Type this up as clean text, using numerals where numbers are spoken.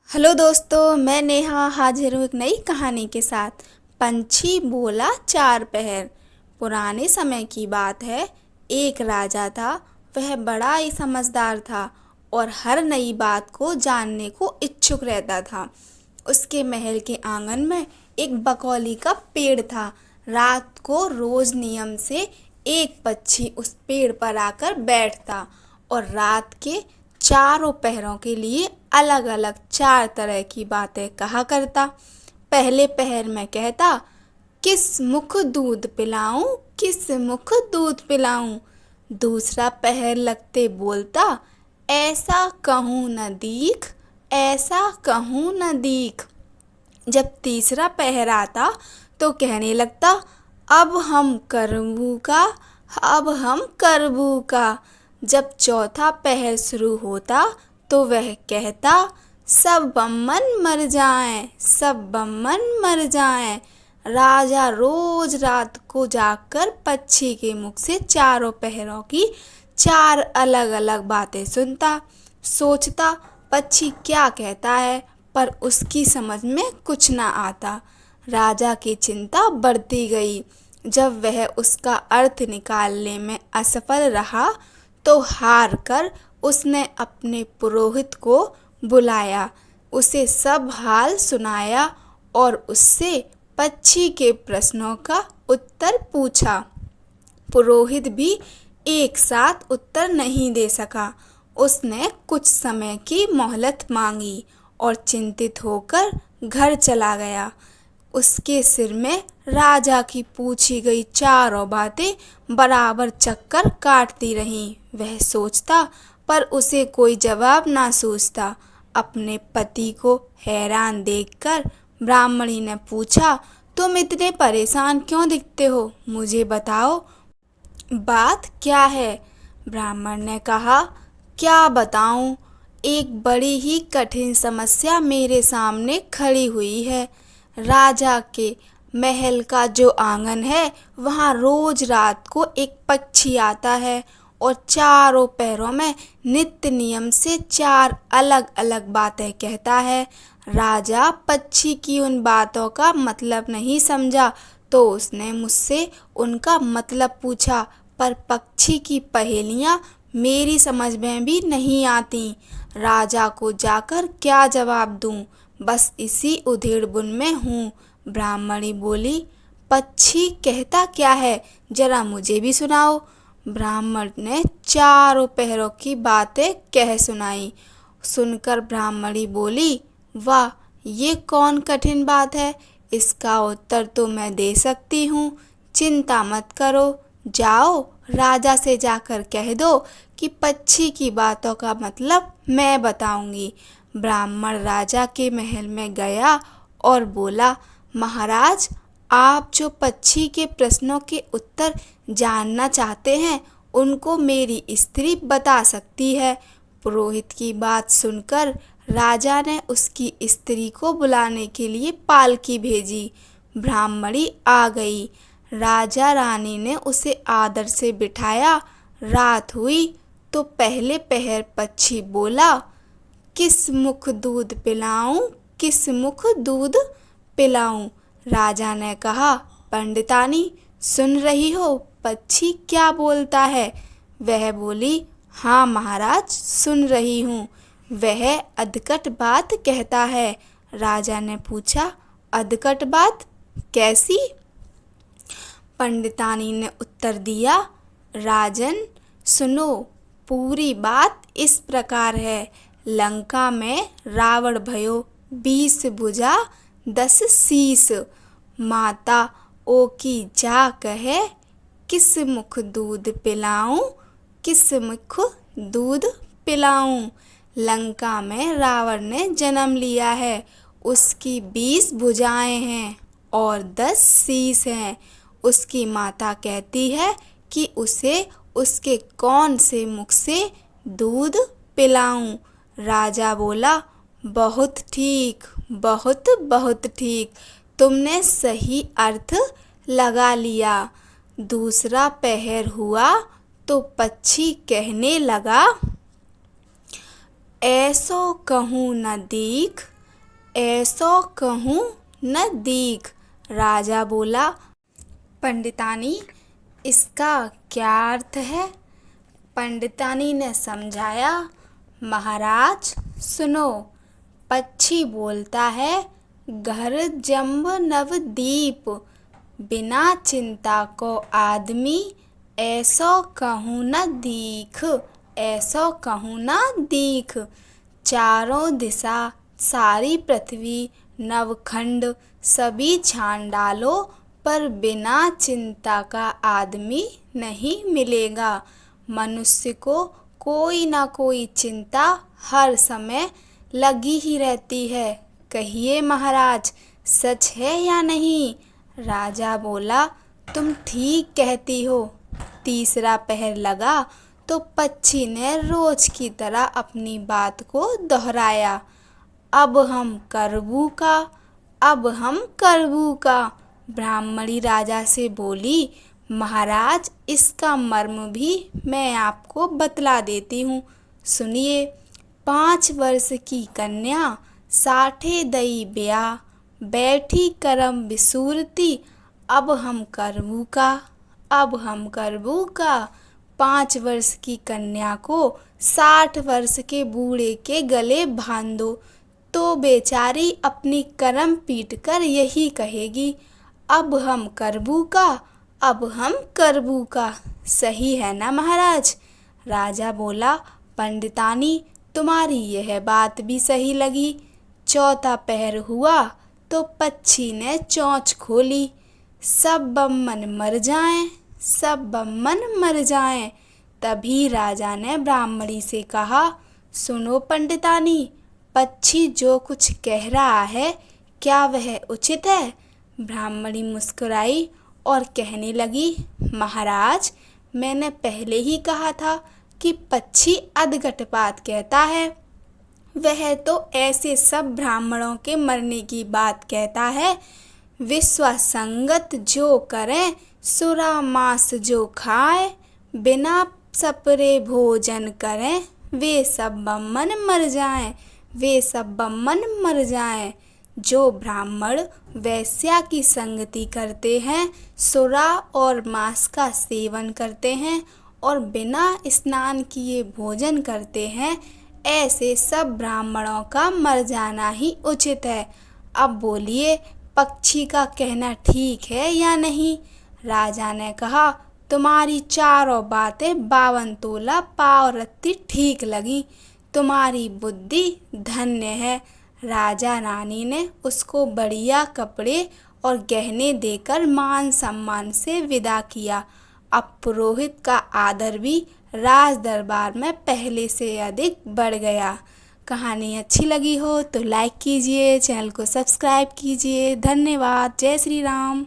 Hello दोस्तों, मैं नेहा हाजिर हूँ एक नई कहानी के साथ। पंछी बोला चार पहर। पुराने समय की बात है। एक राजा था। वह बड़ा ही समझदार था और हर नई बात को जानने को इच्छुक रहता था। उसके महल के आंगन में एक बकौली का पेड़ था। रात को रोज नियम से एक पक्षी उस पेड़ पर आकर बैठता और रात के चारों पहरों के लिए अलग अलग चार तरह की बातें कहा करता। पहले पहर में कहता, किस मुख दूध पिलाऊं, किस मुख दूध पिलाऊं। दूसरा पहर लगते बोलता, ऐसा कहूँ न दीख, ऐसा कहूँ न दीख। जब तीसरा पहर आता तो कहने लगता, अब हम करबू का, अब हम करबू का। जब चौथा पहर शुरू होता तो वह कहता, सब बम्मन मर जाएं, सब बम्मन मर जाएं। राजा रोज रात को जाकर पक्षी के मुख से चारों पहरों की चार अलग अलग बातें सुनता। सोचता पक्षी क्या कहता है, पर उसकी समझ में कुछ ना आता। राजा की चिंता बढ़ती गई। जब वह उसका अर्थ निकालने में असफल रहा तो हार कर उसने अपने पुरोहित को बुलाया, उसे सब हाल सुनाया और उससे पक्षी के प्रश्नों का उत्तर पूछा। पुरोहित भी एक साथ उत्तर नहीं दे सका। उसने कुछ समय की मोहलत मांगी और चिंतित होकर घर चला गया। उसके सिर में राजा की पूछी गई चारों बातें बराबर चक्कर काटती रहीं। वह सोचता पर उसे कोई जवाब ना सूझता। अपने पति को हैरान देखकर ब्राह्मणी ने पूछा, तुम इतने परेशान क्यों दिखते हो, मुझे बताओ बात क्या है। ब्राह्मण ने कहा, क्या बताऊं, एक बड़ी ही कठिन समस्या मेरे सामने खड़ी हुई है। राजा के महल का जो आंगन है वहाँ रोज रात को एक पक्षी आता है और चारों पहरों में नित्य नियम से चार अलग अलग बातें कहता है। राजा पक्षी की उन बातों का मतलब नहीं समझा तो उसने मुझसे उनका मतलब पूछा, पर पक्षी की पहेलियाँ मेरी समझ में भी नहीं आती। राजा को जाकर क्या जवाब दूं, बस इसी उधेड़-बुन में हूँ। ब्राह्मणी बोली, पक्षी कहता क्या है, जरा मुझे भी सुनाओ। ब्राह्मण ने चारों पहरों की बातें कह सुनाई। सुनकर ब्राह्मणी बोली, वाह, ये कौन कठिन बात है, इसका उत्तर तो मैं दे सकती हूँ। चिंता मत करो, जाओ राजा से जाकर कह दो कि पक्षी की बातों का मतलब मैं बताऊंगी। ब्राह्मण राजा के महल में गया और बोला, महाराज, आप जो पक्षी के प्रश्नों के उत्तर जानना चाहते हैं उनको मेरी स्त्री बता सकती है। पुरोहित की बात सुनकर राजा ने उसकी स्त्री को बुलाने के लिए पालकी भेजी। ब्राह्मणी आ गई। राजा रानी ने उसे आदर से बिठाया। रात हुई तो पहले पहर पक्षी बोला, किस मुख दूध पिलाऊं, किस मुख दूध पिलाऊं। राजा ने कहा, पंडितानी सुन रही हो पक्षी क्या बोलता है। वह बोली, हाँ महाराज, सुन रही हूँ। वह अधकट बात कहता है। राजा ने पूछा, अधकट बात कैसी। पंडितानी ने उत्तर दिया, राजन सुनो, पूरी बात इस प्रकार है। लंका में रावण भयो 20 भुजा 10 शीस। माता ओ की जा कहे, किस मुख दूध पिलाऊं, किस मुख दूध पिलाऊं। लंका में रावण ने जन्म लिया है। उसकी 20 भुजाएं हैं और 10 शीश हैं। उसकी माता कहती है कि उसे उसके कौन से मुख से दूध पिलाऊं। राजा बोला, बहुत ठीक, बहुत बहुत ठीक, तुमने सही अर्थ लगा लिया। दूसरा पहर हुआ तो पक्षी कहने लगा, ऐसो कहूँ न दीख, ऐसो कहूँ न दीख। राजा बोला, पंडितानी इसका क्या अर्थ है? पंडितानी ने समझाया, महाराज सुनो, पक्षी बोलता है, घर जम्ब नवदीप, बिना चिंता को आदमी ऐसो कहूँ न दीख, ऐसो कहूँ न दीख। चारों दिशा सारी पृथ्वी नवखंड सभी छान डालो, पर बिना चिंता का आदमी नहीं मिलेगा। मनुष्य को कोई ना कोई चिंता हर समय लगी ही रहती है। कहिए महाराज, सच है या नहीं? राजा बोला, तुम ठीक कहती हो। तीसरा पहर लगा तो पक्षी ने रोज की तरह अपनी बात को दोहराया, अब हम करबू का, अब हम करबू का। ब्राह्मणी राजा से बोली, महाराज इसका मर्म भी मैं आपको बतला देती हूँ, सुनिए। 5 वर्ष की कन्या 60 दई ब्याह, बैठी करम विसूरती, अब हम करबू का, अब हम करबू का। 5 वर्ष की कन्या को 60 वर्ष के बूढ़े के गले बांध दो तो बेचारी अपनी करम पीट कर यही कहेगी, अब हम करबू का, अब हम करबू का। सही है ना महाराज? राजा बोला, पंडितानी तुम्हारी यह बात भी सही लगी। चौथा पहर हुआ तो पक्षी ने चोंच खोली, सब बम्मन मर जाएं, सब बम्मन मर जाएं। तभी राजा ने ब्राह्मणी से कहा, सुनो पंडितानी, पक्षी जो कुछ कह रहा है क्या वह उचित है? ब्राह्मणी मुस्कुराई और कहने लगी, महाराज मैंने पहले ही कहा था कि पक्षी अधगट बात कहता है। वह तो ऐसे सब ब्राह्मणों के मरने की बात कहता है, विश्वासंगत जो करें, सुरा मांस जो खाए, बिना सपरे भोजन करें, वे सब बम्मन मर जाएं, वे सब बम्मन मर जाएं। जो ब्राह्मण वैश्या की संगति करते हैं, सुरा और मांस का सेवन करते हैं और बिना स्नान किए भोजन करते हैं, ऐसे सब ब्राह्मणों का मर जाना ही उचित है। अब बोलिए, पक्षी का कहना ठीक है या नहीं? राजा ने कहा, तुम्हारी चारों बातें 52 तोला पाव रत्ती ठीक लगी, तुम्हारी बुद्धि धन्य है। राजा रानी ने उसको बढ़िया कपड़े और गहने देकर मान सम्मान से विदा किया। अब पुरोहित का आदर भी राज दरबार में पहले से अधिक बढ़ गया। कहानी अच्छी लगी हो तो लाइक कीजिए, चैनल को सब्सक्राइब कीजिए। धन्यवाद। जय श्री राम।